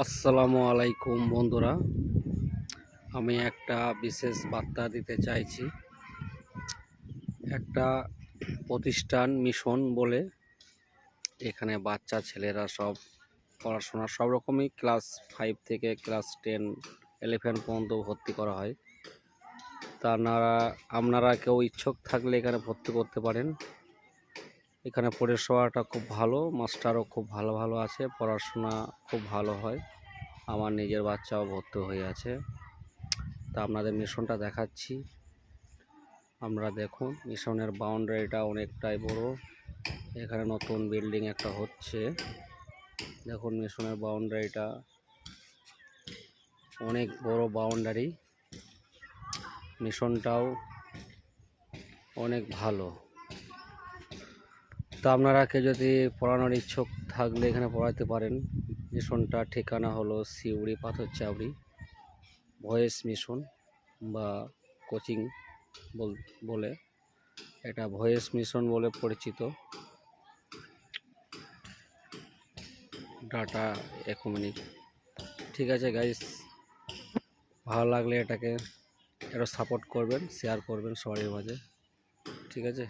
আসসালামু আলাইকুম বন্ধুরা, আমি একটা বিশেষ বার্তা দিতে চাইছি। একটা প্রতিষ্ঠান মিশন বলে, এখানে বাচ্চা ছেলেরা সব পড়াশোনা সব রকমই ক্লাস 5 থেকে ক্লাস 10 11 পর্যন্ত ভর্তি করা হয়। তা আপনারা কেউ ইচ্ছুক থাকলে এখানে ভর্তি করতে পারেন। এখানে পরিষেবাটা খুব ভালো, মাস্টারও খুব ভালো ভালো আছে, পড়াশোনা খুব ভালো হয়। আমার নিজের বাচ্চাও ভর্তি হয়ে আছে। তা আপনাদের মিশনটা দেখাচ্ছি, আমরা দেখুন। মিশনের বাউন্ডারিটা অনেকটাই বড়। এখানে নতুন বিল্ডিং একটা হচ্ছে, দেখুন মিশনের বাউন্ডারিটা অনেক বড় বাউন্ডারি। মিশনটাও অনেক ভালো। তা আপনারা কেউ যদি পড়ানোর ইচ্ছুক থাকলে এখানে পড়াতে পারেন। মিশনটা ঠিকানা হলো সিউড়ি পাথরচাবড়ি ভয়েস মিশন বা কোচিং বলে, এটা ভয়েস মিশন বলে পরিচিত। ডাটা একুমেনিক। ঠিক আছে গাইস, ভালো লাগলে এটাকে সাপোর্ট করবেন, শেয়ার করবেন সবার মাঝে। ঠিক আছে।